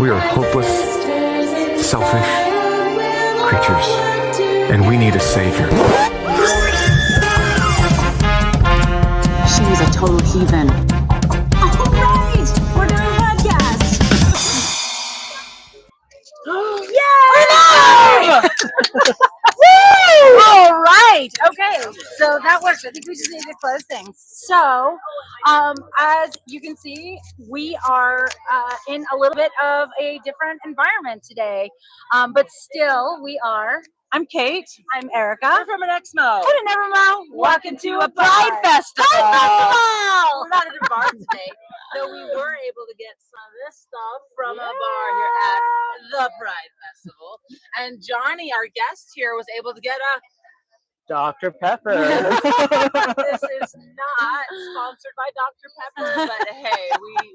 We are hopeless, selfish creatures, and we need a savior. She was a total heathen. All right, we're doing a podcast. Yay! Woo! All right. Okay. So that works. I think we just need to close things. So, as you can see, we are in a little bit of a different environment today, but still, we are. I'm Kate. I'm Erika. We're from an ExMo. And an NoMos Walking to a Pride Pride Festival. Festival. We're not at a bar today, though we were able to get some of this stuff from a bar here at the Pride Festival. And Johnny, our guest here, was able to get a Dr. Pepper. This is not sponsored by Dr. Pepper, but hey,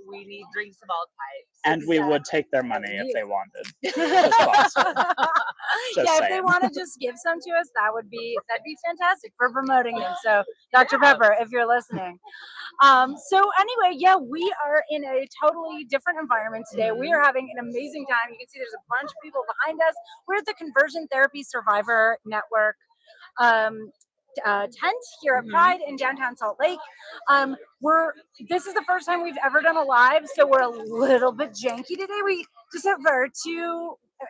we need drinks of all types. And we would take their money if they wanted to sponsor. Yeah, if they want to just give some to us, that'd be fantastic for promoting them. So, Dr. Pepper, if you're listening. So anyway, yeah, we are in a totally different environment today. We are having an amazing time. You can see there's a bunch of people behind us. We're at the Conversion Therapy Survivor Network tent here at Pride in downtown Salt Lake. This is the first time we've ever done a live, so we're a little bit janky today. We just have our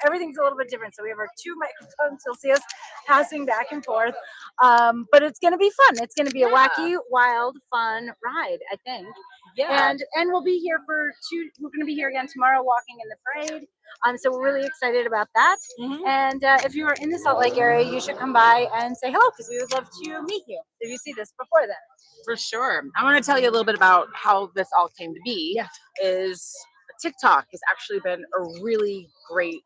everything's a little bit different. So we have our two microphones. You'll see us passing back and forth. But it's going to be fun. It's going to be a wacky, wild, fun ride, I think. Yeah. And we'll be here we're going to be here again tomorrow walking in the parade. So we're really excited about that. And if you are in the Salt Lake area, you should come by and say hello because we would love to meet you if you see this before then. For sure. I want to tell you a little bit about how this all came to be. Yeah. Is TikTok has actually been a really great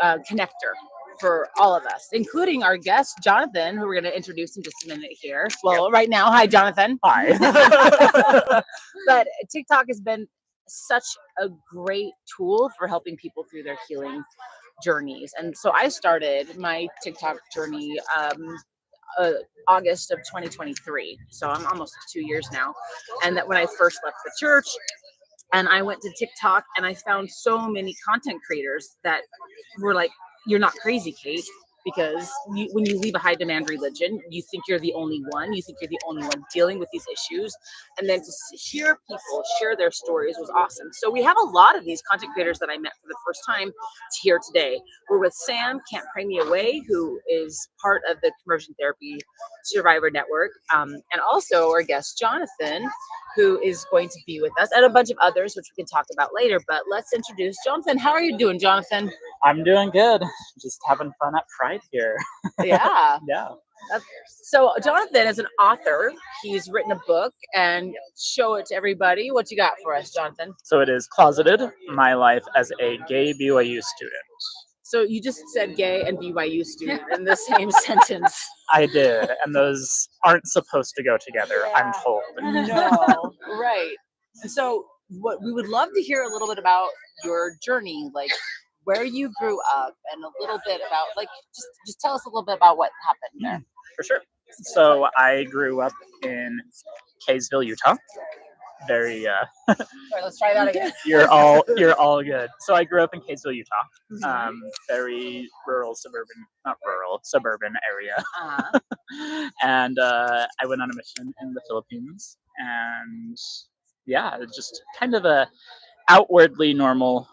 connector for all of us, including our guest, Jonathan, who we're going to introduce in just a minute here. Well, right now, hi, Jonathan. Hi. But TikTok has been such a great tool for helping people through their healing journeys. And so I started my TikTok journey August of 2023. So I'm almost 2 years now. And that when I first left the church, and I went to TikTok and I found so many content creators that were like, you're not crazy, Kate, because when you leave a high demand religion, you think you're the only one. You think you're the only one dealing with these issues. And then to hear people share their stories was awesome. So we have a lot of these content creators that I met for the first time here today. We're with Sam, Can't Pray Me Away, who is part of the Conversion Therapy Survivor Network. And also our guest, Jonathan, who is going to be with us, and a bunch of others, which we can talk about later. But let's introduce Jonathan. How are you doing, Jonathan? I'm doing good. Just having fun at Pride here. Yeah. Yeah. So Jonathan is an author. He's written a book, and show it to everybody. What you got for us, Jonathan? So it is Closeted, My Life as a Gay BYU Student. So you just said gay and BYU student in the same sentence. I did, and those aren't supposed to go together, I'm told. No, right. So what we would love to hear a little bit about your journey, like where you grew up, and a little bit about just tell us a little bit about what happened there. For sure. So I grew up in Kaysville, Utah. Very Sorry, let's try that again. you're all good. So I grew up in Kaysville, Utah. Very suburban area. And I went on a mission in the Philippines, and yeah, just kind of a outwardly normal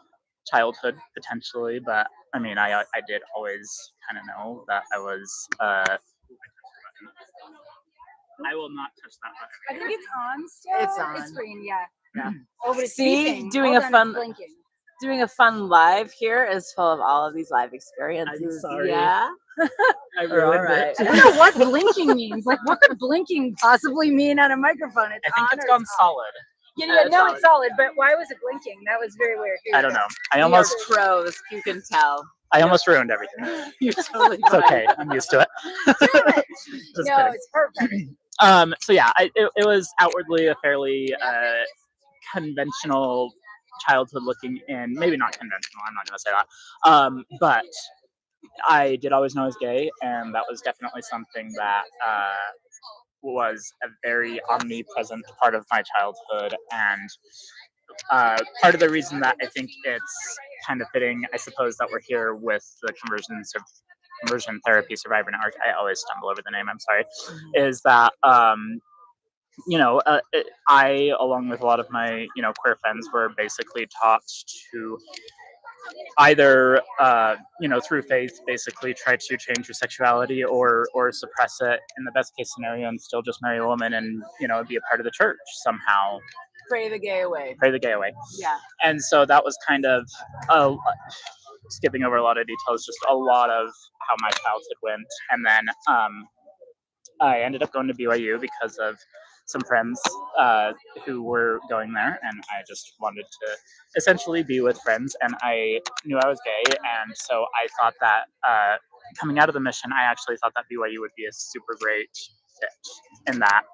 childhood potentially, but I mean I did always kind of know that I was I will not touch that button. I think it's on still. It's on. It's green, yeah. Oh, but it's see, beeping. doing Hold a on, fun it's blinking. doing a fun live here is full of all of these live experiences. I'm sorry. Yeah. I We're all ruined right. it. I don't know what blinking means. Like, what could blinking possibly mean on a microphone? It's I think on it's or gone it's off? solid. Yeah, no, it's solid. But why was it blinking? That was very weird. Here I you don't go. know. I We almost are pros, you can tell. I almost ruined everything. You're totally It's fine. okay. I'm used to it. Just No, kidding. it's perfect. So yeah, it was outwardly a fairly conventional childhood looking in, maybe not conventional, I'm not going to say that. But I did always know I was gay, and that was definitely something that was a very omnipresent part of my childhood. And part of the reason that I think it's kind of fitting, I suppose, that we're here with the conversion therapy survivor network. I always stumble over the name. I'm sorry. Is that I, along with a lot of my queer friends, were basically taught to either through faith basically try to change your sexuality or suppress it in the best case scenario and still just marry a woman and be a part of the church somehow. Pray the gay away. Yeah. And so that was kind of skipping over a lot of details, just a lot of how my childhood went. And then I ended up going to BYU because of some friends who were going there, and I just wanted to essentially be with friends, and I knew I was gay, and so I thought that coming out of the mission, I actually thought that BYU would be a super great fit in that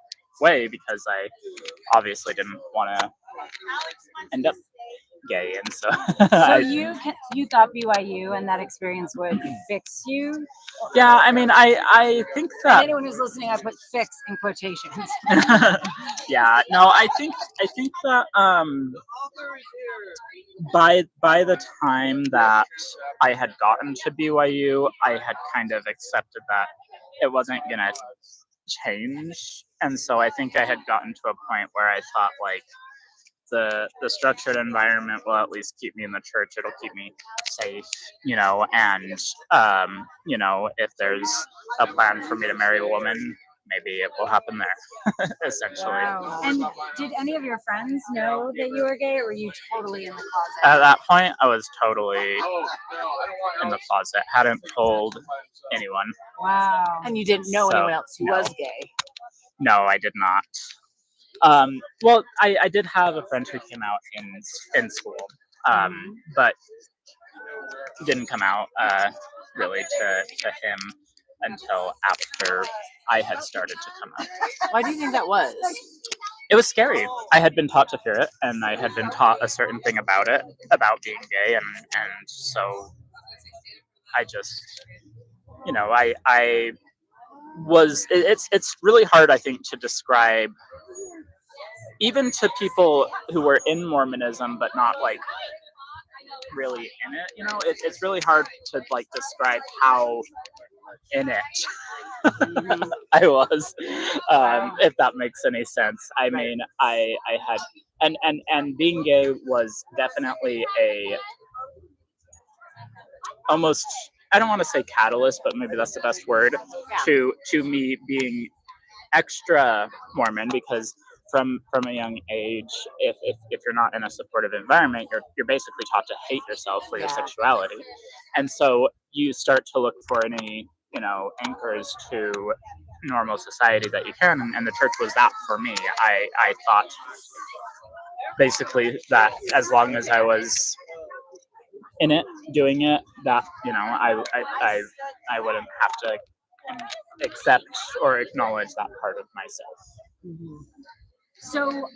way, because I obviously didn't want to end up gay, and so So you thought BYU and that experience would fix you? Yeah, I mean, I think And that anyone who's listening, I put "fix" in quotations. yeah, no, I think that by the time that I had gotten to BYU, I had kind of accepted that it wasn't gonna change, and so I think I had gotten to a point where I thought, like, the structured environment will at least keep me in the church. It'll keep me safe, and if there's a plan for me to marry a woman, maybe it will happen there. Essentially. Wow. And did any of your friends know that you were gay, or were you totally in the closet? At that point, I was totally in the closet. Hadn't told anyone. Wow. And you didn't know anyone else who was gay? No, I did not. Well, I did have a friend who came out in school, but didn't come out really to him until after I had started to come out. Why do you think that was? It was scary. I had been taught to fear it, and I had been taught a certain thing about it, about being gay, and so I just, I was. It's really hard, I think, to describe, even to people who were in Mormonism but not like really in it. It's really hard to like describe how in it I was, if that makes any sense. I mean, I had, and being gay was definitely a almost, I don't want to say catalyst, but maybe that's the best word, to me being extra Mormon, because from a young age, if you're not in a supportive environment, you're basically taught to hate yourself for your sexuality, and so you start to look for any anchors to normal society that you can, and the church was that for me. I thought basically that as long as I was in it, doing it, that I wouldn't have to accept or acknowledge that part of myself. So,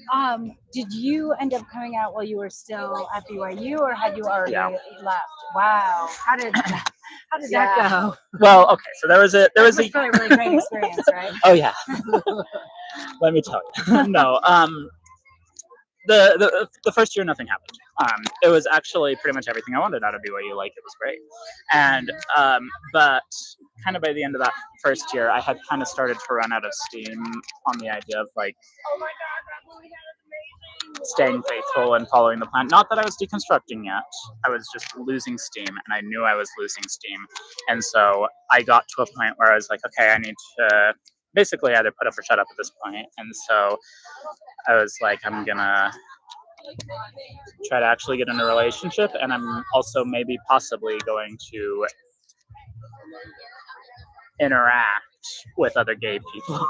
did you end up coming out while you were still at BYU, or had you already left? Wow, how did that go? Well, okay, so there was Probably a really great experience, right? Oh yeah. Let me tell you. No, the first year nothing happened. It was actually pretty much everything I wanted out of BYU. Like, it was great, and but kind of by the end of that first year, I had kind of started to run out of steam on the idea of like staying faithful and following the plan. Not that I was deconstructing yet. I was just losing steam, and I knew I was losing steam. And so I got to a point where I was like, okay, I need to basically either put up or shut up at this point. And so I was like, I'm gonna try to actually get in a relationship, and I'm also maybe possibly going to interact with other gay people.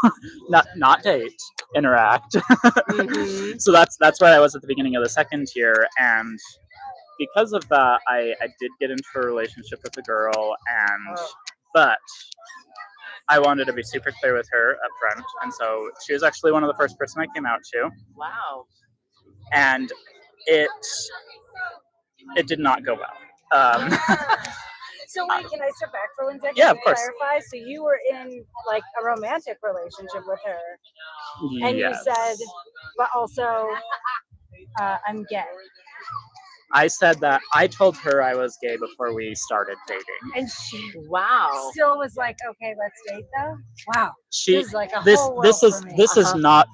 not date, interact. So that's where I was at the beginning of the second year, and because of that, I did get into a relationship with a girl, but I wanted to be super clear with her up front, and so she was actually one of the first person I came out to. Wow. And it did not go well. So wait, can I step back for 1 second? Yeah, of to course. Clarify. So you were in like a romantic relationship with her, and Yes. you said, but also I'm gay. I said that I told her I was gay before we started dating. And she Wow. still was like, okay, let's date though. Wow. She This is like a this whole world this is for me. this is not.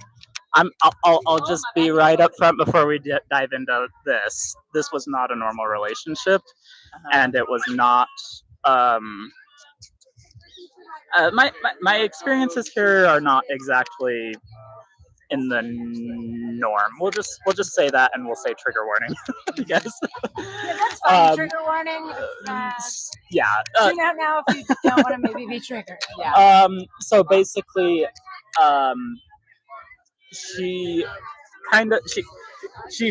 I'll just be right up front before we dive into this. This was not a normal relationship, and it was not. My experiences here are not exactly in the norm. We'll just say that, and we'll say trigger warning, I guess. Yeah, that's fine. Trigger warning. Yeah. Tune out now if you don't want to maybe be triggered. Yeah. So basically, she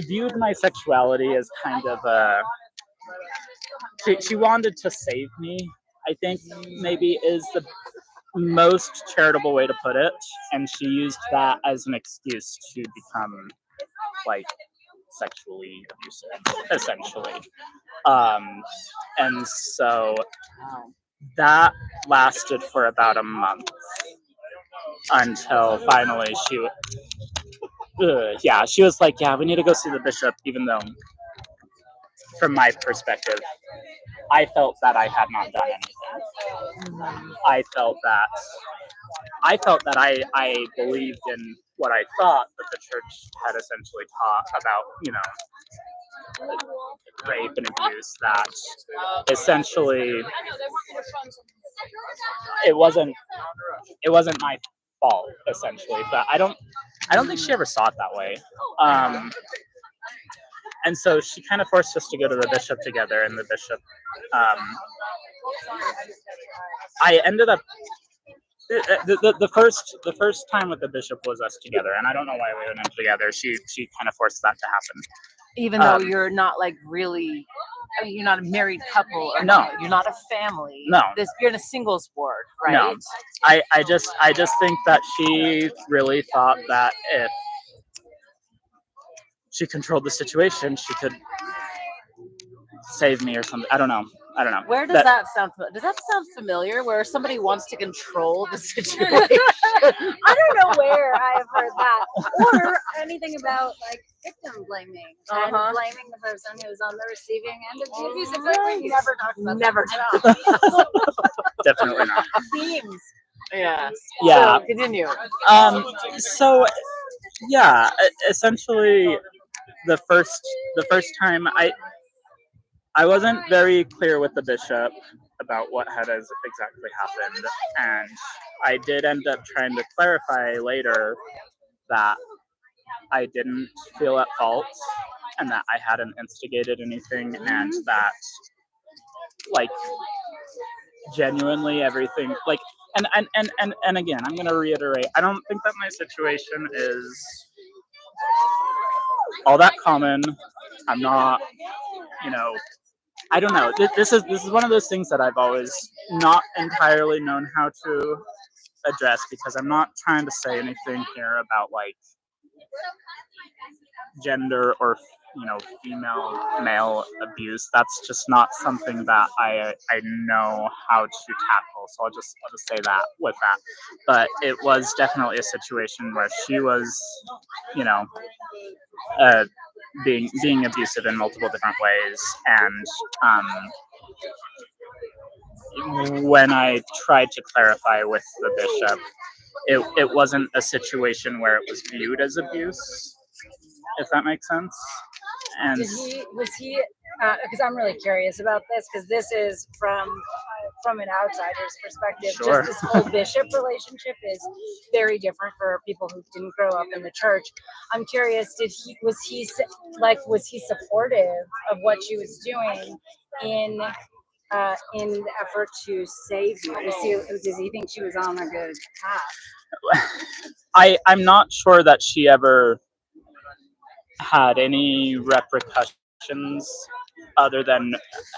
viewed my sexuality as kind of a. She wanted to save me, I think maybe is the most charitable way to put it, and she used that as an excuse to become like sexually abusive, essentially. And so that lasted for about a month until finally she was like, yeah, we need to go see the bishop, even though from my perspective I felt that I had not done anything. I felt that I believed in what I thought that the church had essentially taught about, rape and abuse, that essentially it wasn't my fault, essentially. But I don't think she ever saw it that way. And so she kind of forced us to go to the bishop together, and the bishop, I ended up, the first time with the bishop was us together, and I don't know why we went in together. She kind of forced that to happen. Even though you're not like really, I mean, you're not a married couple, or No. you're not a family. No. You're in a singles board, right? No. I just think that she really thought that if she controlled the situation, she could save me or something. I don't know. Where does that sound? Does that sound familiar? Where somebody wants to control the situation? I don't know where I've heard that, or anything about like victim blaming and blaming the person who's on the receiving end of the abuse. I feel like we never talked about Never that at all. Definitely not. Themes. Yeah. Yeah. So, continue. So yeah, essentially the first time I wasn't very clear with the bishop about what had exactly happened, and I did end up trying to clarify later that I didn't feel at fault and that I hadn't instigated anything, and that like genuinely everything like and again, I'm going to reiterate, I don't think that my situation is all that common. I'm not, I don't know. This is one of those things that I've always not entirely known how to address, because I'm not trying to say anything here about like gender or female male abuse. That's just not something that I know how to tackle. So I'll just say that with that. But it was definitely a situation where she was, being abusive in multiple different ways, and when I tried to clarify with the bishop, it wasn't a situation where it was viewed as abuse, if that makes sense. And was he because I'm really curious about this, because this is from an outsider's perspective. Sure. Just this whole bishop relationship is very different for people who didn't grow up in the church. I'm curious, was he supportive of what she was doing in the effort to save you? Does he think she was on a good path? I'm not sure that she ever had any repercussions, other than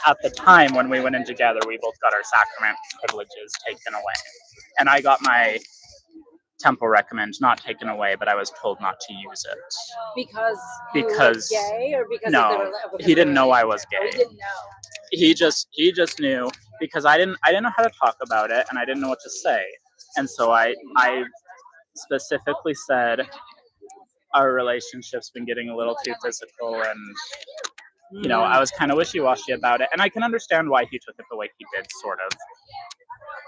at the time when we went in together, we both got our sacrament privileges taken away, and I got my temple recommend not taken away, but I was told not to use it because he was gay, or because he didn't know I was gay. He didn't know. He just knew, because I didn't know how to talk about it, and I didn't know what to say, and so I specifically said, our relationship's been getting a little too physical, and you know, I was kind of wishy-washy about it, and I can understand why he took it the way he did, sort of.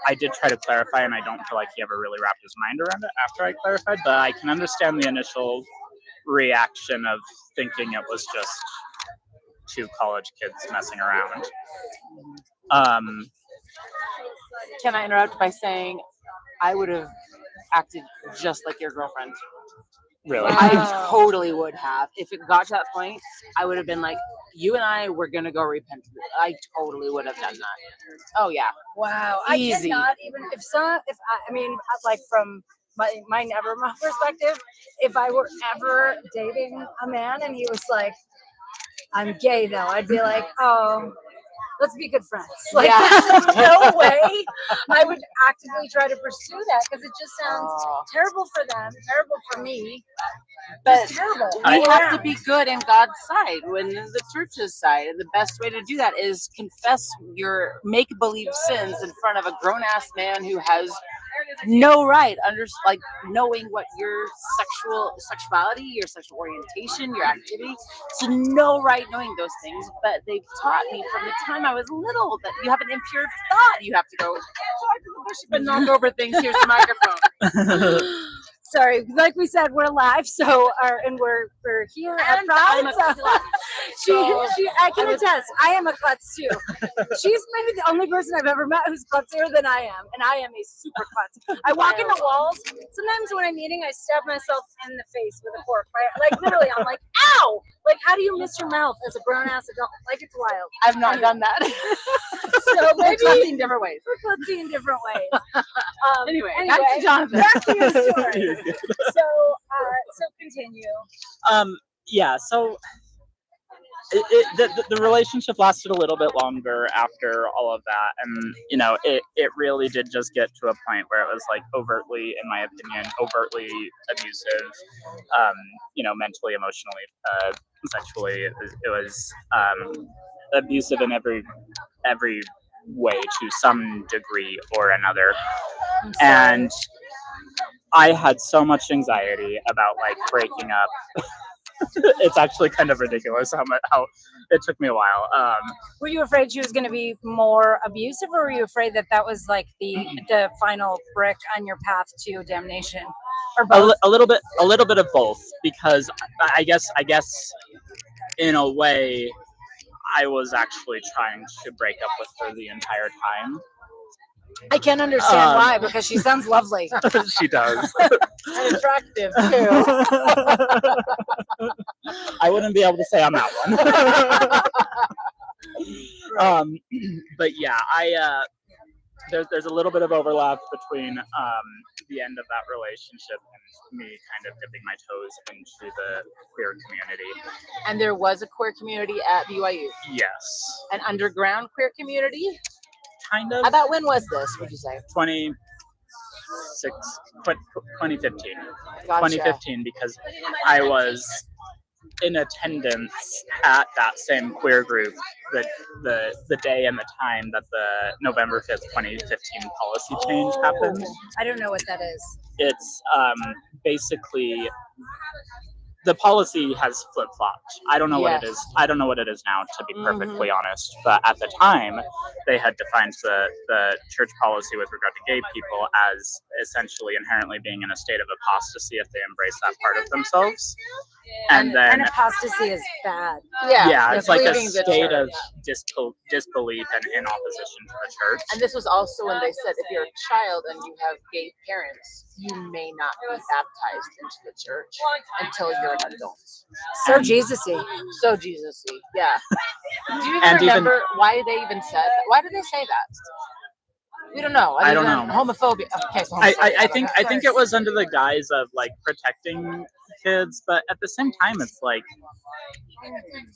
I did try to clarify, and I don't feel like he ever really wrapped his mind around it after I clarified, but I can understand the initial reaction of thinking it was just two college kids messing around. Can I interrupt by saying I would have acted just like your girlfriend? Really? I totally would have. If it got to that point, I would have been like, you and I were going to go repent. I totally would have done that. Oh, yeah. Wow. Easy. I cannot even, I mean, like from my never perspective, if I were ever dating a man and he was like, I'm gay though, I'd be like, oh, let's be good friends. Like, there's no way I would actively try to pursue that because it just sounds terrible for them, terrible for me. But terrible. We have to be good in God's side, when the church's side. And the best way to do that is confess your make-believe sins in front of a grown-ass man who has no right like knowing what your sexuality, your sexual orientation, your activity. So no right knowing those things. But they've taught me from the time I was little that you have an impure thought. You have to go and knock over things. Here's the microphone. Sorry, like we said, we're live, so and we're here at Pride. I can attest, I am a klutz too. She's maybe the only person I've ever met who's klutzier than I am, and I am a super klutz. I walk into walls. Sometimes when I'm eating, I stab myself in the face with a fork. Right? Like literally, I'm like, ow! Like, how do you miss your mouth as a grown ass adult? Like, it's wild. I've not done that. So maybe we're klutzy in different ways. We're klutzy in different ways. Anyway, back to Jonathan. Back to your story. So continue. Yeah, so the relationship lasted a little bit longer after all of that, and you know, it really did just get to a point where it was like overtly, in my opinion, overtly abusive, you know, mentally, emotionally, sexually. It was abusive in every way to some degree or another, and I had so much anxiety about like breaking up. It's actually kind of ridiculous how it took me a while. Were you afraid she was going to be more abusive, or were you afraid that was like the final brick on your path to damnation, or both? A little bit of both, because I guess in a way I was actually trying to break up with her the entire time. I can understand why, because she sounds lovely. She does. And attractive too. I wouldn't be able to say I'm that one. But yeah, there's a little bit of overlap between the end of that relationship and me kind of dipping my toes into the queer community. And there was a queer community at BYU. Yes. An underground queer community? Kind of. About when was this, would you say? 2015. Gotcha. 2015, because I was in attendance at that same queer group the day and the time that the November 5th, 2015 policy change happened. I don't know what that is. It's basically the policy has flip-flopped. I don't know what it is. I don't know what it is now, to be perfectly honest. But at the time, they had defined the church policy with regard to gay people as essentially inherently being in a state of apostasy if they embrace that part of themselves. And then apostasy is bad. Yeah, it's like a state of disbelief and in opposition to the church. And this was also when they said if you're a child and you have gay parents, you may not be baptized into the church until you're an adult. So Jesus-y. So Jesus-y, yeah. Do you remember why they even said that? Why did they say that? We don't know. I don't know. Homophobia. Okay, so I think it was under the guise of like protecting kids, but at the same time, it's like,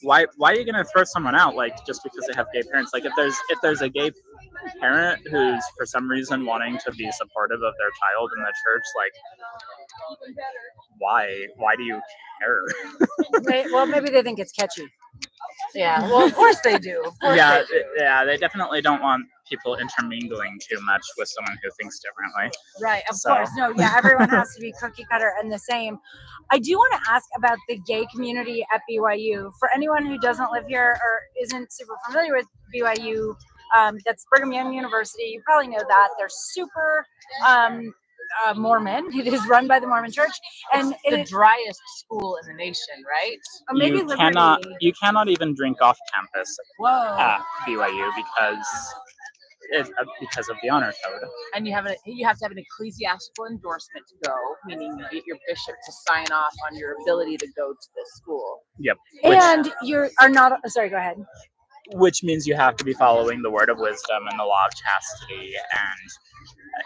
why are you gonna throw someone out like just because they have gay parents? Like if there's a gay parent who's for some reason wanting to be supportive of their child in the church, like why do you care? Well, maybe they think it's catchy. Yeah, well, of course they do. Yeah, they definitely don't want people intermingling too much with someone who thinks differently. Right, of So- course. No, yeah, everyone has to be cookie cutter and the same. I do want to ask about the gay community at BYU. For anyone who doesn't live here or isn't super familiar with BYU, that's Brigham Young University. You probably know that. They're super Mormon. It is run by the Mormon Church. And The driest school in the nation, right? maybe you Liberty. cannot even drink off campus Whoa. at BYU because of the honor code. And you have to have an ecclesiastical endorsement to go, meaning you get your bishop to sign off on your ability to go to this school. Yep. And you are not, sorry, go ahead. Which means you have to be following the word of wisdom and the law of chastity and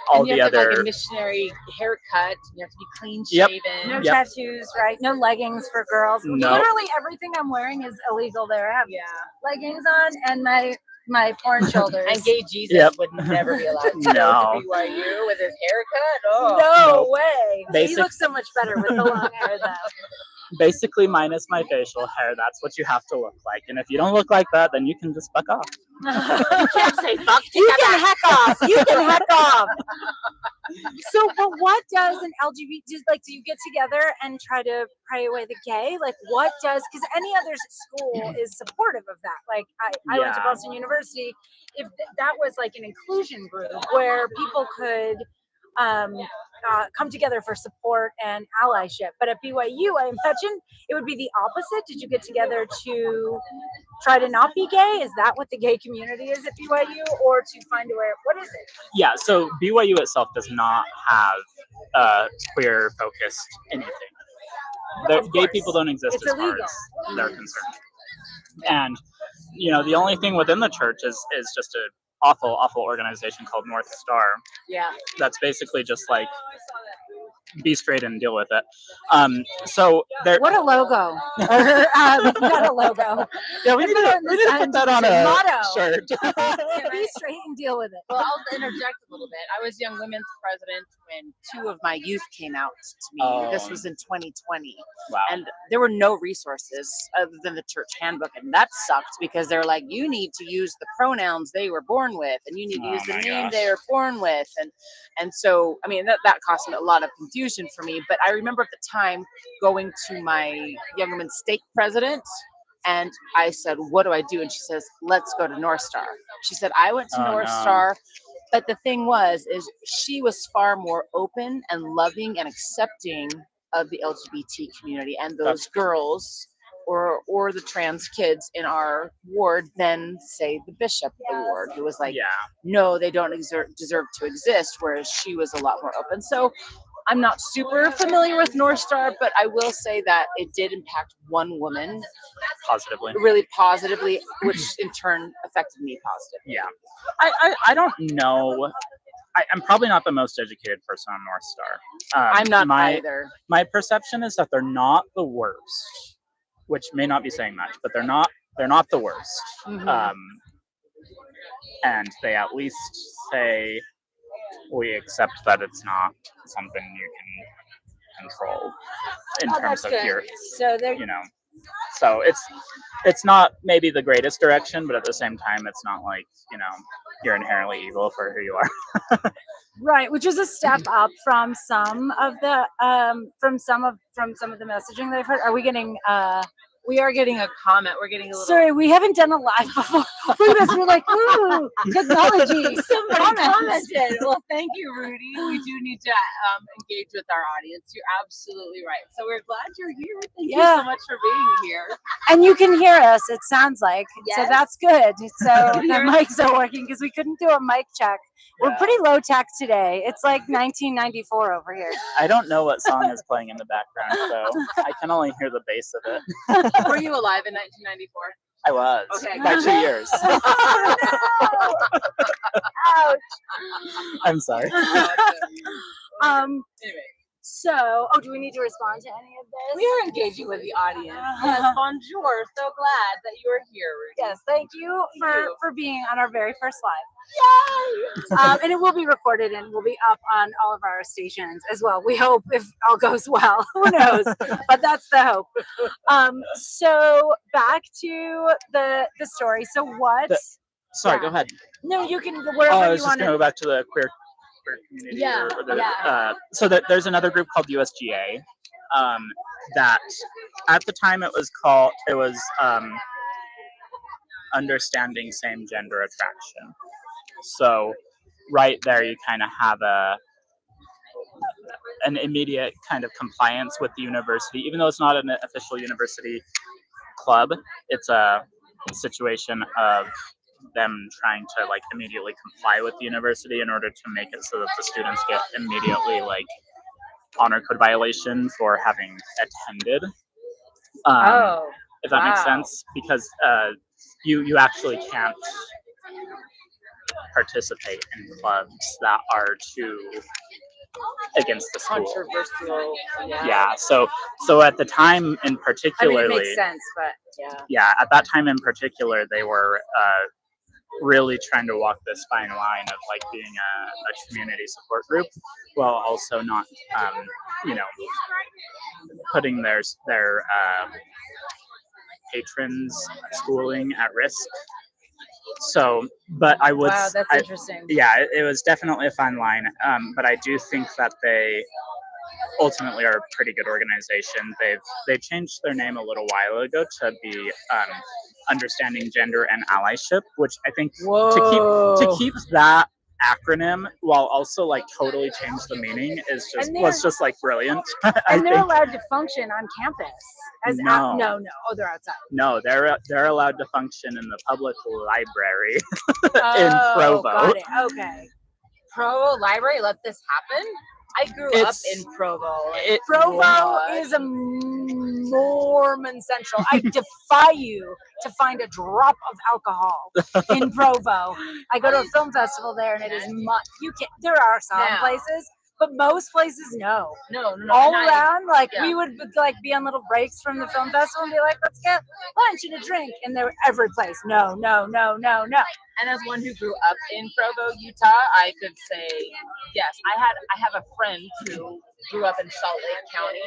all And you the have to have other. like a missionary haircut. You have to be clean Yep. shaven. No Yep. tattoos, right? No leggings for girls. No. Literally everything I'm wearing is illegal there. I have Yeah. leggings on and my porn shoulders. And gay Jesus Yep. would never be allowed to go No. to BYU with his haircut. Oh. No Nope. way. He Basic- looks so much better with the long hair though. Basically, minus my facial hair, that's what you have to look like. And if you don't look like that, then you can just fuck off. You can't say fuck. You can heck off. You can heck off. So, but what does an LGBT do you get together and try to pray away the gay? Like, what does? Because any other school is supportive of that. Like, I went to Yeah. Boston University. If that was like an inclusion group where people could come together for support and allyship, but at BYU, I imagine it would be the opposite. Did you get together to try to not be gay? Is that what the gay community is at BYU, or to find a way? What is it? Yeah, so BYU itself does not have queer focused anything. Of Gay course. people don't exist It's as far illegal. as they're concerned. And the only thing within the church is just an awful organization called North Star. Yeah. That's basically just like be straight and deal with it. So there. What a logo! Not a logo. Yeah, we need to put that on a motto. shirt. Be straight and deal with it. Well, I'll interject a little bit. I was Young Women's president when 2 of my youth came out to me. Oh. This was in 2020. Wow. And there were no resources other than the church handbook. And that sucked because they're like, you need to use the pronouns they were born with, and you need to Oh use the my name gosh. they were born with. And so, I mean, that caused me a lot of confusion for me. But I remember at the time going to my Young Women's stake president, and I said, what do I do? And she says, let's go to North Star. She said, I went to Oh, North no. Star. But the thing is she was far more open and loving and accepting of the LGBT community and those That's- girls or the trans kids in our ward than, say, the bishop of the ward, who was like, Yeah. no, they don't deserve to exist, whereas she was a lot more open. So I'm not super familiar with North Star, but I will say that it did impact one woman Positively. really positively, which in turn affected me positively. Yeah. I don't know. I'm probably not the most educated person on North Star. I'm not my, either. My perception is that they're not the worst, which may not be saying much, but they're not the worst. Mhm. And they at least say we accept that it's not something you can control in Oh, terms that's of good. your, So there, so it's not maybe the greatest direction, but at the same time, it's not like, you're inherently evil for who you are. right, which is a step up from some of the messaging that I've heard. Are we getting? We are getting a comment. We're getting a little. Sorry, we haven't done a live before. Look at us. We're like, ooh, technology. Somebody Comments. commented. Well, thank you, Rudy. We do need to engage with our audience. You're absolutely right. So we're glad you're here. Thank you Yeah. so much for being here. And you can hear us, it sounds like. So Yes. that's good. So the Hear- mics are working because we couldn't do a mic check. We're Yeah. pretty low tech today. It's like 1994 over here. I don't know what song is playing in the background, so I can only hear the bass of it. Were you alive in 1994? I was. Okay. By 2 years. Oh, no! Ouch. I'm sorry. Um, Anyway, so, do we need to respond to any of this? we are engaging with the audience. Yes, bonjour. So glad that you are here, Rudy. Yes, thank you Thank you. for being on our very first live. Yay! And it will be recorded and will be up on all of our stations as well. We hope, if all goes well. Who knows? But that's the hope. So back to the story. So what? Sorry, Yeah. go ahead. No, you can Oh, wherever I you was just want going to to. go back to the queer community. Yeah, Or the, yeah. so there's another group called USGA that at the time it was understanding same gender attraction. So right there you kind of have an immediate kind of compliance with the university, even though it's not an official university club. It's a situation of them trying to like immediately comply with the university in order to make it so that the students get immediately like honor code violation for having attended. Oh, If that makes wow. sense, because you actually can't participate in clubs that are too against the school. Controversial. Yeah. So at the time in I mean, particularly, it makes sense, but yeah, at that time in particular, they were really trying to walk this fine line of like being a community support group while also not, you know, putting their patrons' schooling at risk. So, but I would, wow, that's interesting. yeah, it was definitely a fine line. But I do think that they ultimately are a pretty good organization. They've changed their name a little while ago to be Understanding Gender and Allyship, which I think to keep that acronym while also like totally change the meaning was just like brilliant. And they're allowed to function on campus as No. no. Oh, they're outside. No, they're allowed to function in the public library in Provo. Got it. Okay. Provo Library let this happen? I grew up in Provo. Provo is a Mormon central. I defy you to find a drop of alcohol in Provo. I go to a film festival there, and it is there are some places, but most places no. No. All around, like we would like be on little breaks from the film festival and be like, let's get lunch and a drink, and they were every place. No. And as one who grew up in Provo, Utah, I could say yes. I have a friend who grew up in Salt Lake County,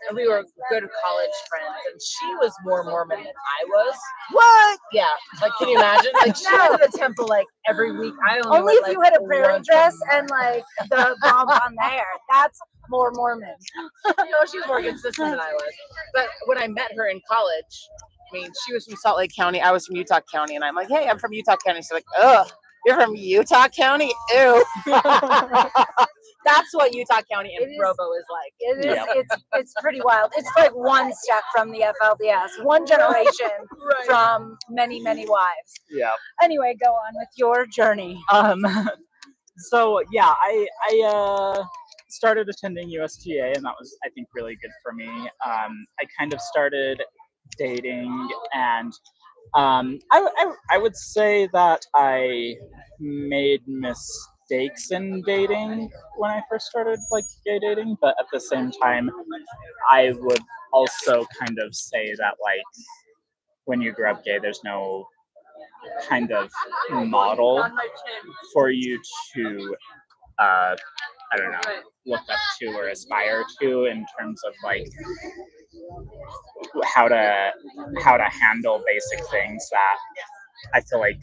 and we were good college friends. And she was more Mormon than I was. What? Yeah, like can you imagine? Like she went to the temple like every week. I only if you had a prairie dress and like the bump on there. That's more Mormon. No, she was more consistent than I was. But when I met her in college, I mean, she was from Salt Lake County. I was from Utah County. And I'm like, hey, I'm from Utah County. She's like, ugh, you're from Utah County? Ew. That's what Utah County and Provo is like. It is. It's pretty wild. It's like one step from the FLDS, one generation from many, many wives. Yeah. Anyway, go on with your journey. So yeah, I started attending USGA, and that was, I think, really good for me. I kind of started dating, and I would say that I made mistakes in dating when I first started like gay dating, but at the same time, I would also kind of say that like when you grow up gay, there's no kind of model for you to I don't know, look up to or aspire to in terms of like how to handle basic things that I feel like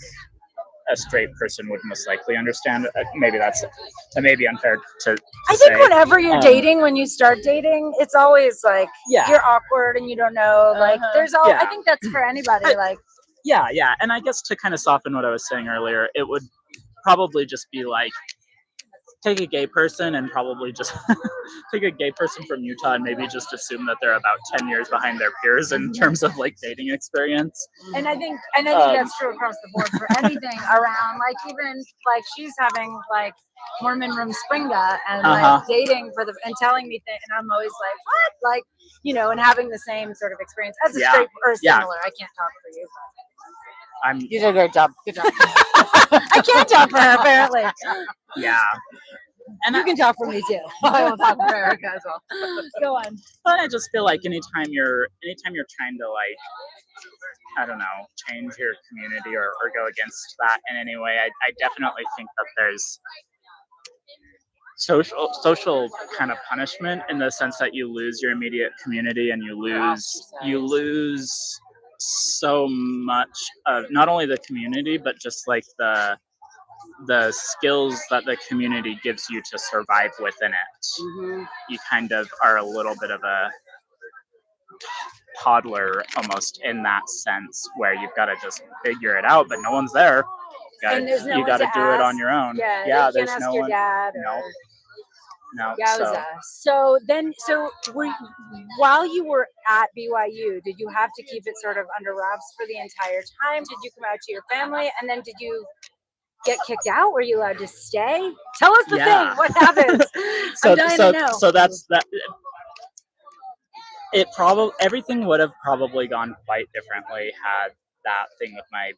a straight person would most likely understand. Maybe that may be unfair to I think whenever you're dating, when you start dating, it's always like you're awkward and you don't know. Like I think that's for anybody. Like yeah, and I guess to kind of soften what I was saying earlier, it would probably just be like take a gay person and probably just take a gay person from Utah and maybe just assume that they're about 10 years behind their peers in terms of like dating experience. And I think that's true across the board for anything around, like even like she's having like Mormon room Springa and like dating and telling me things, and I'm always like, what? Like, and having the same sort of experience as a straight or similar. I can't talk for you. You did a great job. Good job. I can't talk for her, apparently. Yeah. And you can talk for me too. I will talk for Erika as well. Go on. But I just feel like anytime you're trying to like, I don't know, change your community or go against that in any way, I definitely think that there's social kind of punishment in the sense that you lose your immediate community and you lose so much of not only the community, but just like the skills that the community gives you to survive within it. You kind of are a little bit of a toddler almost in that sense, where you've got to just figure it out, but no one's there. And there's no you one got to to do it on ask. your own. Yeah, you there's can't ask no your one. dad. No. Yowza. So while you were at BYU, did you have to keep it sort of under wraps for the entire time? Did you come out to your family, and then did you get kicked out? Were you allowed to stay? Tell us the thing. What happens? I'm dying to know. So that's that. It probably everything would have probably gone quite differently had that thing with my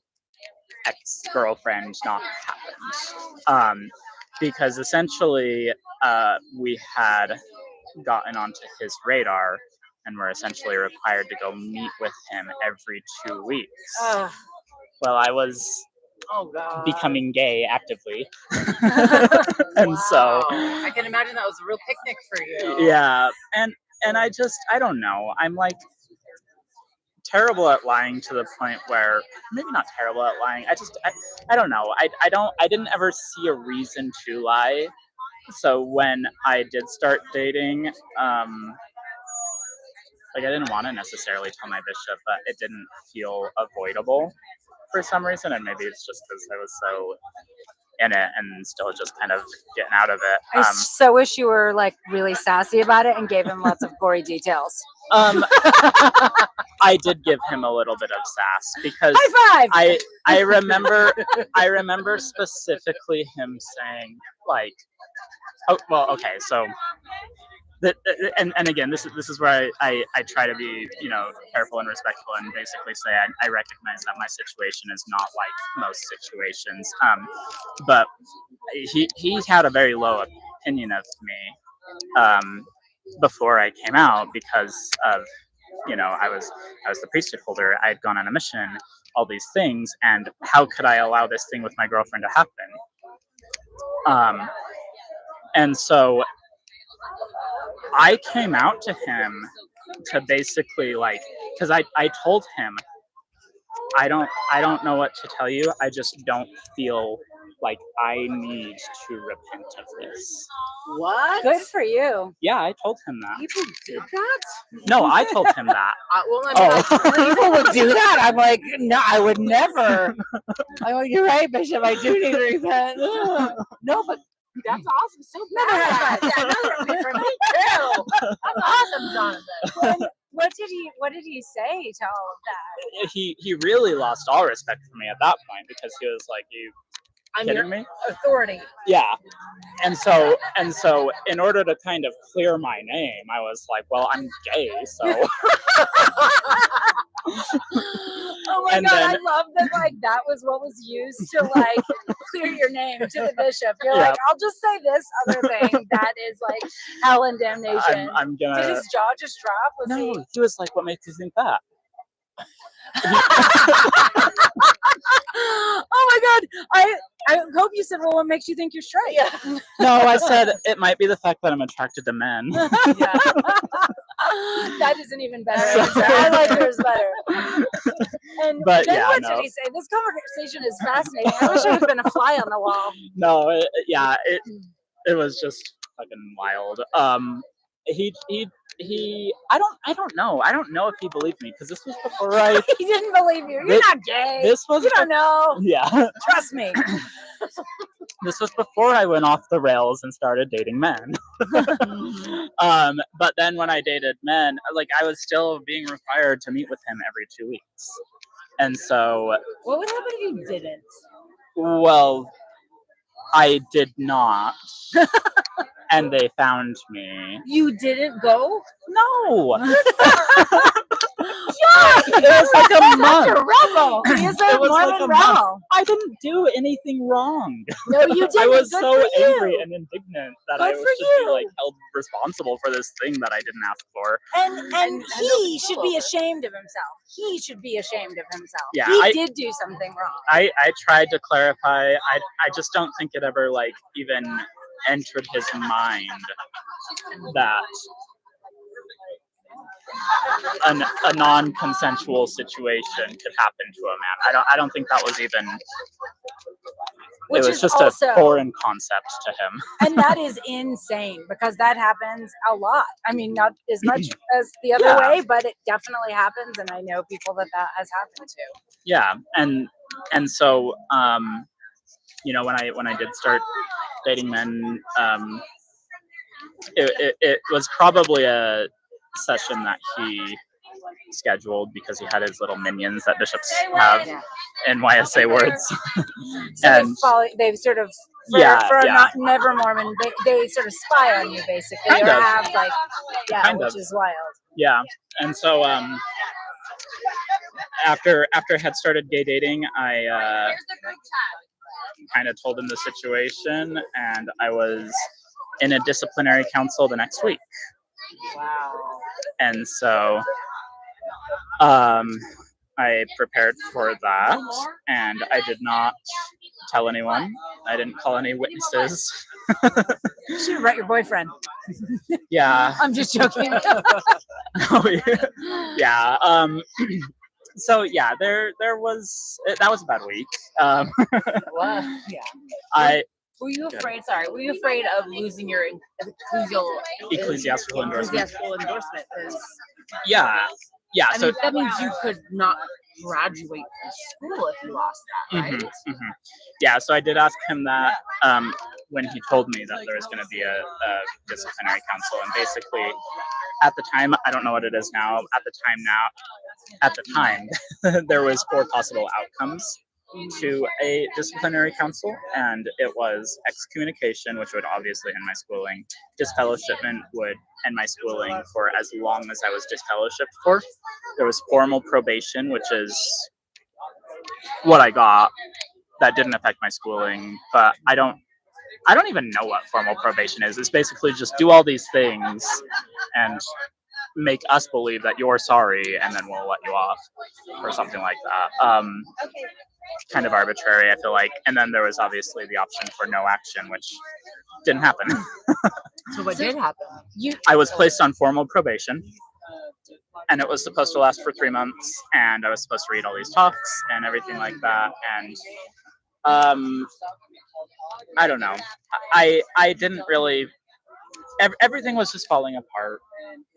ex-girlfriend not happened. Because essentially we had gotten onto his radar and were essentially required to go meet with him every 2 weeks. Well, I was becoming gay actively. And so I can imagine that was a real picnic for you. Yeah, and I don't know. I'm like terrible at lying to the point where maybe not terrible at lying. I don't know. I didn't ever see a reason to lie. So when I did start dating, I didn't want to necessarily tell my bishop, but it didn't feel avoidable for some reason, and maybe it's just because I was so in it and still just kind of getting out of it. I so wish you were like really sassy about it and gave him lots of gory details. I did give him a little bit of sass because High five! I remember specifically him saying like, oh well, okay, so and again, this is where I try to be careful and respectful and basically say I recognize that my situation is not like most situations, but he had a very low opinion of me before I came out because of I was the priesthood holder. I had gone on a mission, all these things, and how could I allow this thing with my girlfriend to happen? And so I came out to him to basically because I told him I don't know what to tell you. I just don't feel like I need to repent of this. What? Good for you. Yeah, I told him that. People did that? No, I told him that. People would do that. I'm like, no, I would never. I'm like, you're right, Bishop. I do need to repent. No, but that's awesome. So bad. Yeah, another for me too. That's awesome, Jonathan. What did he say to all of that? He really lost all respect for me at that point because he was like, I'm kidding me? Authority. Yeah. And so in order to kind of clear my name, I was like, well, I'm gay, so Oh my God, I love that that was what was used to clear your name to the bishop. You're like, I'll just say this other thing that is like hell and damnation. I'm gonna. Did his jaw just drop? He was like, what makes you think that? Oh my God, I hope you said, well, what makes you think you're straight? Yeah. No, I said it might be the fact that I'm attracted to men. Yeah. That isn't even better. I like yours better. And but then yeah, what did he say? This conversation is fascinating. I wish I had been a fly on the wall. No, it was just fucking wild. He I don't know if he believed me because this was before he didn't believe you. You're not gay. This was you don't know. Yeah. Trust me. This was before I went off the rails and started dating men. But then when I dated men, I was still being required to meet with him every 2 weeks. And so what would happen if you didn't? Well, I did not. And they found me. You didn't go? No. Yeah, it was like a month. Such a rebel. He is a Mormon rebel. I didn't do anything wrong. No, you didn't. I was Good so for angry you. and indignant that Good I for should you. be held responsible for this thing that I didn't ask for. And he should be ashamed of himself. He should be ashamed of himself. Yeah, he did do something wrong. I tried to clarify. I just don't think it ever even entered his mind that a non-consensual situation could happen to a man. I don't think that was even. Which it was is just also, a foreign concept to him. and that is insane because that happens a lot. I mean, not as much as the other Yeah. way, but it definitely happens, and I know people that has happened to. Yeah, and so you know, when I did start dating men, it was probably a session that he scheduled because he had his little minions that bishops have in YSA words. So And they've sort of, for a not never Mormon, they sort of spy on you basically, Kind or of. have like, Kind which of. is wild. Yeah, and so after I had started gay dating, I kind of told him the situation, and I was in a disciplinary council the next week. Wow. And so I prepared for that, and I did not tell anyone. I didn't call any witnesses. You should have brought your boyfriend. Yeah. I'm just joking. Yeah. So yeah, there was that was a bad week. Well, yeah. Were you afraid? Sorry, were you afraid of losing your ecclesiastical endorsement? Ecclesiastical endorsement? 'Cause, Yeah. Yeah. I So mean, that means you could not graduate from school if you lost that, right? Yeah. So I did ask him that when he told me that there was going to be a disciplinary council, and basically, at the time, I don't know what it is now. At the time, there was 4 possible outcomes to a disciplinary council, and it was excommunication, which would obviously end my schooling. Disfellowshipment would end my schooling for as long as I was disfellowshipped for. There was formal probation, which is what I got. That didn't affect my schooling, but I don't even know what formal probation is. It's basically just do all these things and make us believe that you're sorry, and then we'll let you off, or something like that. Kind of arbitrary, I feel like. And then there was obviously the option for no action, which didn't happen. So what did happen? I was placed on formal probation, and it was supposed to last for 3 months, and I was supposed to read all these talks and everything like that. And I don't know. I didn't really. Everything was just falling apart,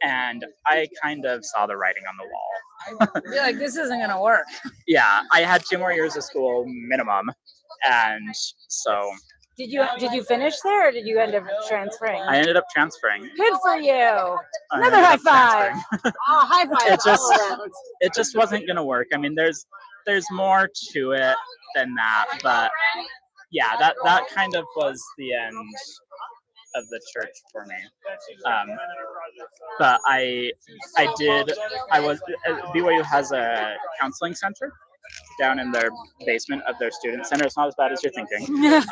and I kind of saw the writing on the wall. You're like, this isn't gonna work. Yeah, I had 2 more years of school minimum, and so Did you finish there, or did you end up transferring? I ended up transferring. Good for you. I Another ended high up five. transferring. Oh, high five. It just wasn't gonna work. I mean, there's more to it than that, but yeah, that kind of was the end of the church for me. But BYU has a counseling center down in their basement of their student center. It's not as bad as you're thinking.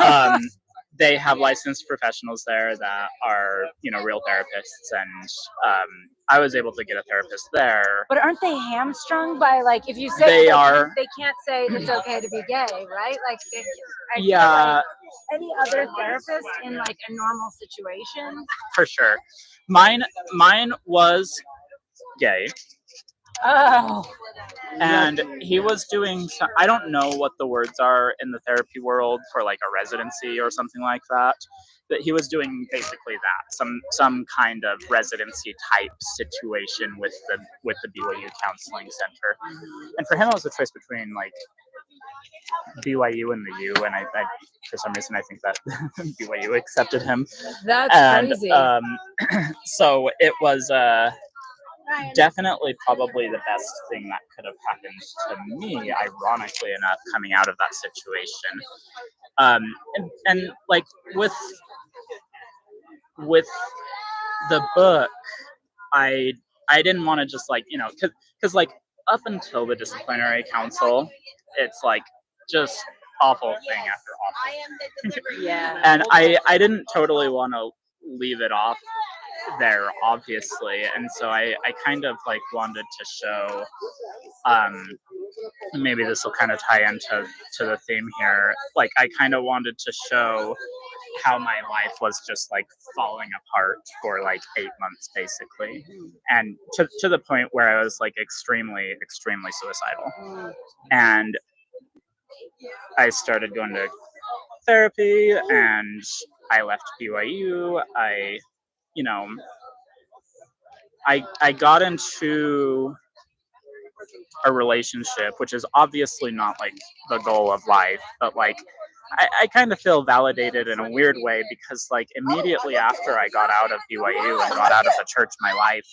They have licensed professionals there that are, real therapists, and I was able to get a therapist there. But aren't they hamstrung by, like, if you say They are. They can't say it's okay to be gay, right? Like, I feel Yeah. like any other therapist in like a normal situation. For sure. Mine was gay. Oh. And he was doing I don't know what the words are in the therapy world for like a residency or something like that, but he was doing basically that, some kind of residency type situation with the BYU counseling center. And for him it was a choice between like BYU and the U, and I for some reason I think that BYU accepted him. That's crazy. So it was definitely probably the best thing that could have happened to me, ironically enough, coming out of that situation. And like with the book, I didn't want to just like, because like up until the disciplinary council, it's like just awful thing after awful. Yeah. And I didn't totally want to leave it off there, obviously, and so I kind of like wanted to show, maybe this will kind of tie into the theme here, like I kind of wanted to show how my life was just like falling apart for like 8 months basically, and to the point where I was like extremely suicidal. And I started going to therapy, and I left BYU. I got into a relationship, which is obviously not like the goal of life, but like I kind of feel validated in a weird way, because like immediately after I got out of BYU and got out of the church, my life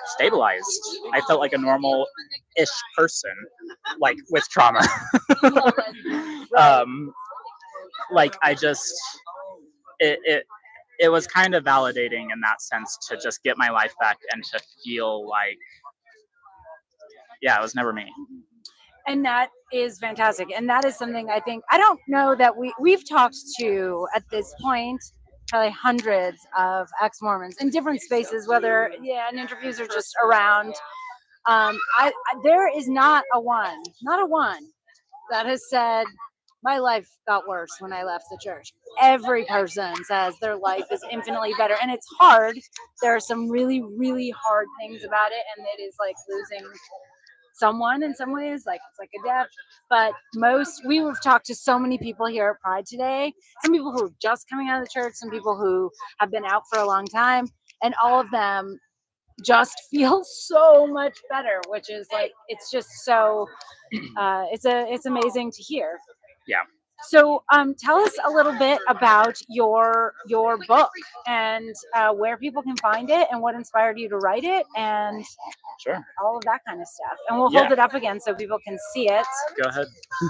stabilized. I felt like a normal-ish person, like with trauma. Like I just, it was kind of validating in that sense to just get my life back and to feel like, yeah, it was never me. And that is fantastic. And that is something I think, I don't know that we've talked to at this point, probably hundreds of ex-Mormons in different spaces, whether in interviews or just around. There is not a one that has said, my life got worse when I left the church. Every person says their life is infinitely better. And it's hard. There are some really, really hard things about it. And it is like losing someone in some ways, like it's like a death. But we've talked to so many people here at Pride today, some people who are just coming out of the church, some people who have been out for a long time, and all of them just feel so much better, which is like, it's just so it's amazing to hear. Yeah. So tell us a little bit about your book, and where people can find it, and what inspired you to write it, and Sure. all of that kind of stuff. And we'll hold it up again so people can see it. Go ahead.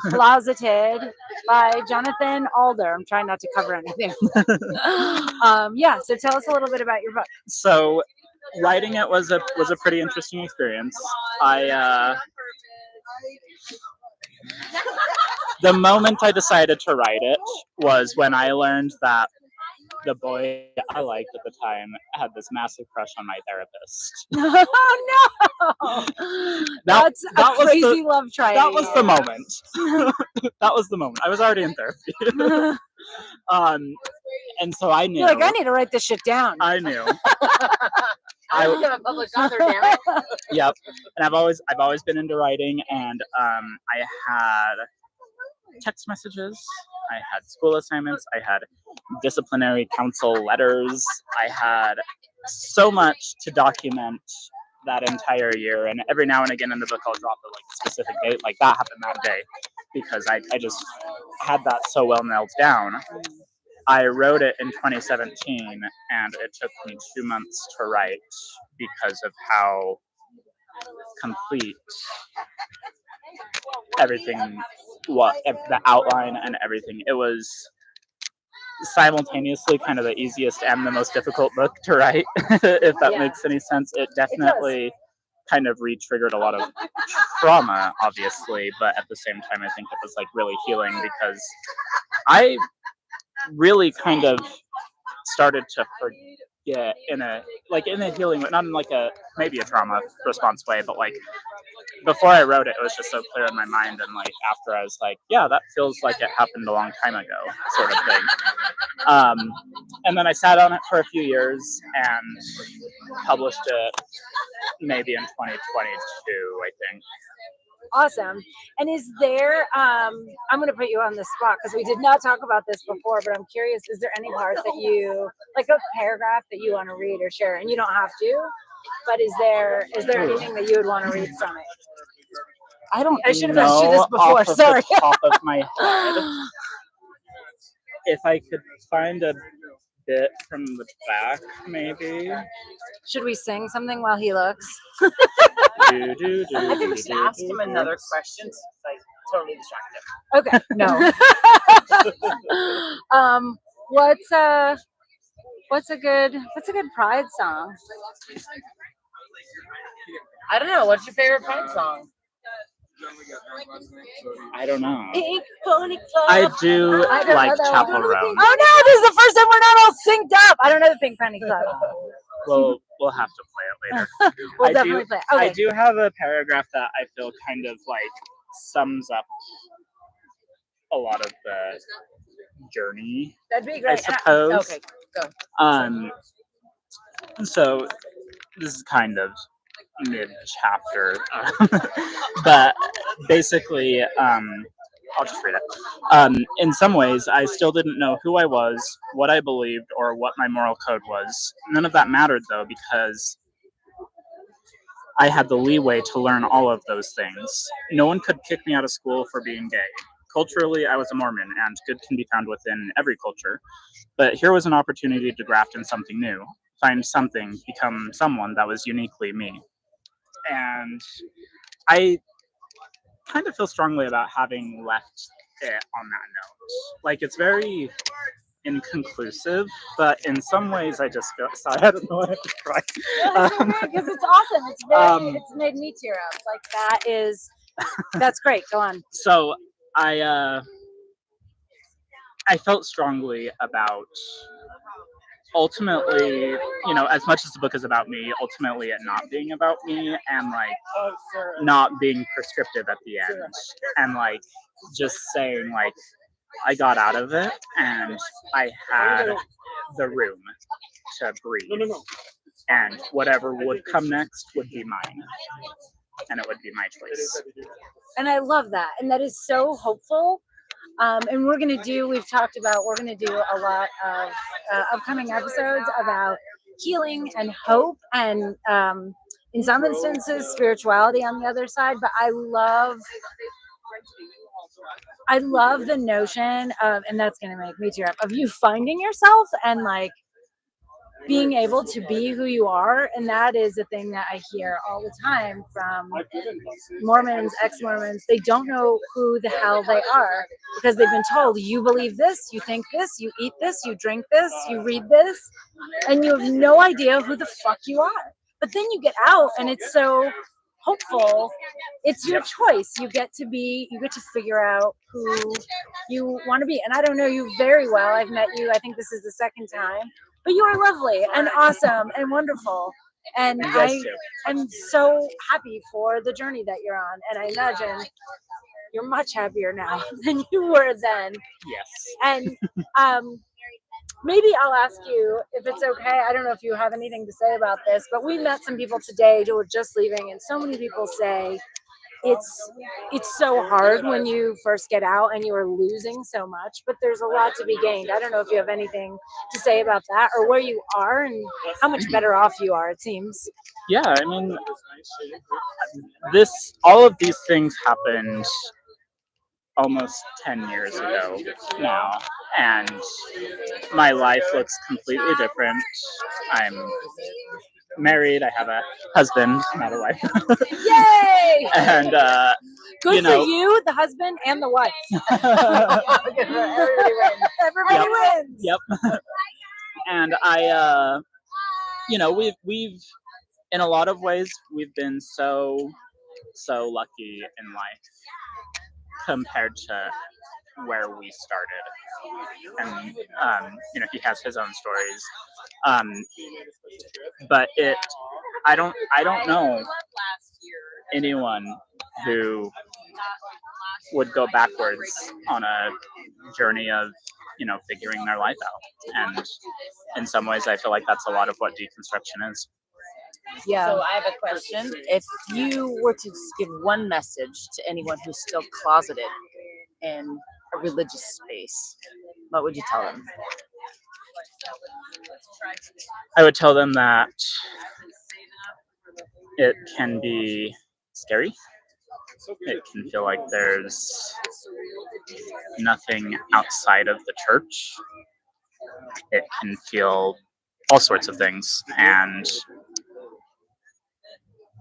Closeted by Jonathan Alder. I'm trying not to cover anything. So tell us a little bit about your book. So writing it was a pretty interesting experience. The moment I decided to write it was when I learned that the boy I liked at the time had this massive crush on my therapist. Oh no! That's a crazy love triangle. That was the moment. That was the moment. I was already in therapy. And so I knew. You're like, I need to write this shit down. I knew. I was a public author, damn it. Yep. And I've always been into writing, and I had text messages, I had school assignments, I had disciplinary council letters, I had so much to document that entire year. And every now and again in the book I'll drop a like specific date, like that happened that day, because I just had that so well nailed down. I wrote it in 2017, and it took me 2 months to write because of how complete everything was, the outline and everything. It was simultaneously kind of the easiest and the most difficult book to write, if that makes any sense. It definitely kind of re-triggered a lot of trauma, obviously, but at the same time, I think it was like really healing, because I really kind of started to forget in a healing, but not in like maybe a trauma response way, but like before I wrote it, it was just so clear in my mind, and like after I was like, yeah, that feels like it happened a long time ago, sort of thing. And then I sat on it for a few years and published it maybe in 2022, I think. Awesome. And is there, I'm going to put you on the spot because we did not talk about this before, but I'm curious, is there any part that you, like a paragraph that you want to read or share? And you don't have to, but is there anything that you would want to read from it? I should have asked you this before, off sorry. Of the top of my head. If I could find a bit from the back, maybe. Should we sing something while he looks? I think we should ask him another question since I totally distracted him. Okay, no. What's a good Pride song? I don't know. What's your favorite Pride song? I don't know. Pink Pony Club. I do like Chapel Roan. Oh no, this is the first time we're not all synced up. I don't know the Pink Penny Club. We'll have to play it later. We'll definitely play it. Okay. I do have a paragraph that I feel kind of like sums up a lot of the journey, That'd be I great. suppose. Okay, go. So this is kind of mid-chapter, but basically, I'll just read it. In some ways, I still didn't know who I was, what I believed, or what my moral code was. None of that mattered, though, because I had the leeway to learn all of those things. No one could kick me out of school for being gay. Culturally, I was a Mormon, and good can be found within every culture. But here was an opportunity to graft in something new, find something, become someone that was uniquely me. And I kind of feel strongly about having left it on that note. Like, it's very inconclusive, but in some ways I just feel sorry, I don't know why I have to cry. Because it's awesome. It's very, it's made me tear up. Like that's great. Go on. So I felt strongly about ultimately, you know, as much as the book is about me, ultimately it not being about me, and like not being prescriptive at the end, and like just saying like I got out of it and I had the room to breathe, and whatever would come next would be mine, and it would be my choice. And I love that. And that is so hopeful. And we're going to do a lot of upcoming episodes about healing and hope and in some instances spirituality on the other side. But I love the notion of, and that's going to make me tear up, of you finding yourself and like being able to be who you are. And that is a thing that I hear all the time from Mormons, ex-Mormons. They don't know who the hell they are because they've been told, you believe this, you think this, you eat this, you drink this, you read this, and you have no idea who the fuck you are. But then you get out and it's so hopeful. It's your choice. You get to figure out who you want to be. And I don't know you very well. I've met you, I think this is the second time. But you are lovely and awesome and wonderful. And I'm so happy for the journey that you're on. And I imagine you're much happier now than you were then. Yes. And maybe I'll ask you if it's okay. I don't know if you have anything to say about this, but we met some people today who were just leaving, and so many people say it's so hard when you first get out and you are losing so much, but there's a lot to be gained. I don't know if you have anything to say about that or where you are and how much better off you are, it seems. Yeah, I mean, all of these things happened almost 10 years ago now, and my life looks completely different. I'm married, I have a husband, not a wife. Yay! And good for you, the husband and the wife. Everybody wins. Yep. And I we've in a lot of ways we've been so lucky in life compared to where we started. And he has his own stories. But I don't know anyone who would go backwards on a journey of figuring their life out. And in some ways I feel like that's a lot of what deconstruction is. Yeah. So I have a question. If you were to give one message to anyone who's still closeted in a religious space, what would you tell them? I would tell them that it can be scary. It can feel like there's nothing outside of the church. It can feel all sorts of things, and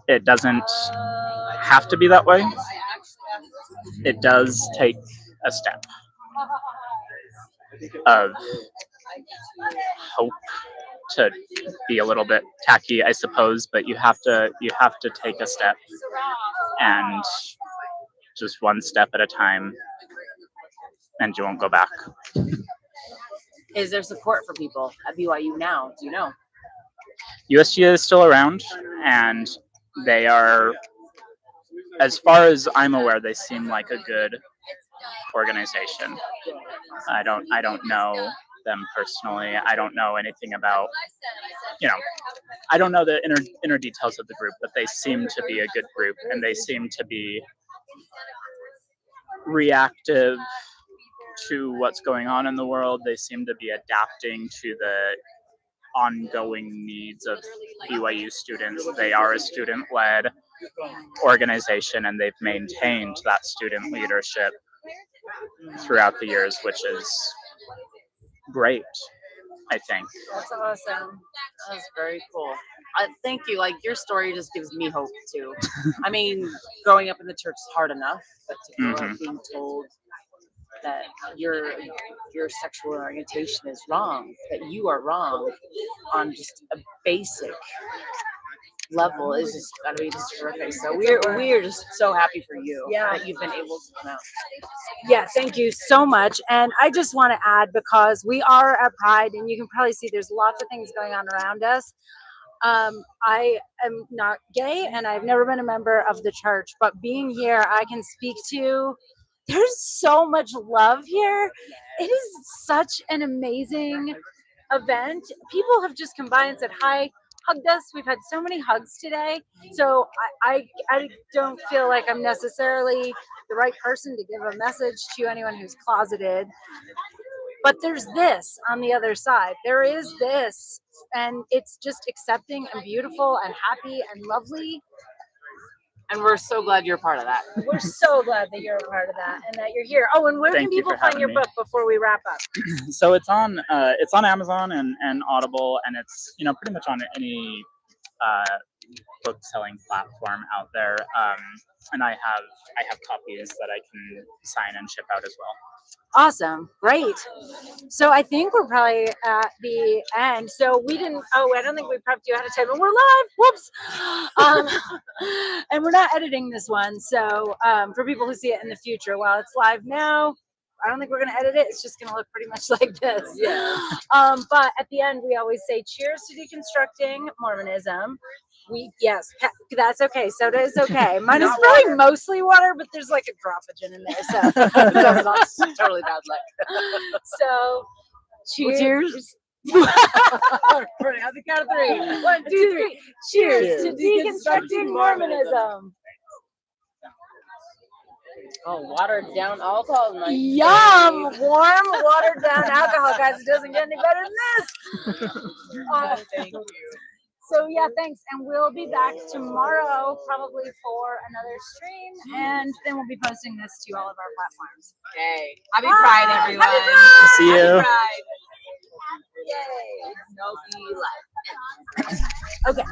it doesn't have to be that way. It does take a step of hope, to be a little bit tacky, I suppose, but you have to take a step, and just one step at a time, and you won't go back. Is there support for people at BYU now? Do you know? USGA is still around, and they are, as far as I'm aware, they seem like a good organization. I don't know them personally. I don't know anything about, I don't know the inner details of the group, but they seem to be a good group, and they seem to be reactive to what's going on in the world. They seem to be adapting to the ongoing needs of BYU students. They are a student-led organization, and they've maintained that student leadership throughout the years, which is great, I think. That's awesome. That's very cool. Thank you. Like, your story just gives me hope too. I mean, growing up in the church is hard enough, but to grow up being told that your sexual orientation is wrong, that you are wrong on just a basic level is just gotta be just terrific. So we're just so happy for you that you've been able to come out. Yeah, thank you so much. And I just want to add, because we are at Pride, and you can probably see there's lots of things going on around us. I am not gay, and I've never been a member of the church, but being here, I can speak to, there's so much love here. It is such an amazing event. People have just come by and said hi, hugged us. We've had so many hugs today. So I don't feel like I'm necessarily the right person to give a message to anyone who's closeted. But there's this on the other side. There is this, and it's just accepting and beautiful and happy and lovely. And we're so glad you're part of that. We're so glad that you're a part of that and that you're here. Oh, and where Thank can you people for find having your me. book before we wrap up? So it's on Amazon and Audible, and it's pretty much on any book selling platform out there. And I have copies that I can sign and ship out as well. Awesome. Great. So I think we're probably at the end. So we didn't, I don't think we prepped you ahead of time, and we're live. Whoops. And we're not editing this one. So for people who see it in the future, while it's live now, I don't think we're going to edit it. It's just going to look pretty much like this. Yeah. But at the end, we always say cheers to deconstructing Mormonism. Yes, that's okay. Soda is okay. Mine is really mostly water, but there's like a drop of gin in there. So That's totally bad luck. So cheers. On the count of 3. 1, 2, 3. Cheers to deconstructing Mormonism. Oh, watered down alcohol. Nice. Yum! Warm, watered down alcohol, guys. It doesn't get any better than this. Thank you. So yeah, thanks. And we'll be back tomorrow, probably for another stream. And then we'll be posting this to all of our platforms. Okay. Happy Pride, everyone. Happy Pride! See you. Happy Pride. Yay. No be life. Okay.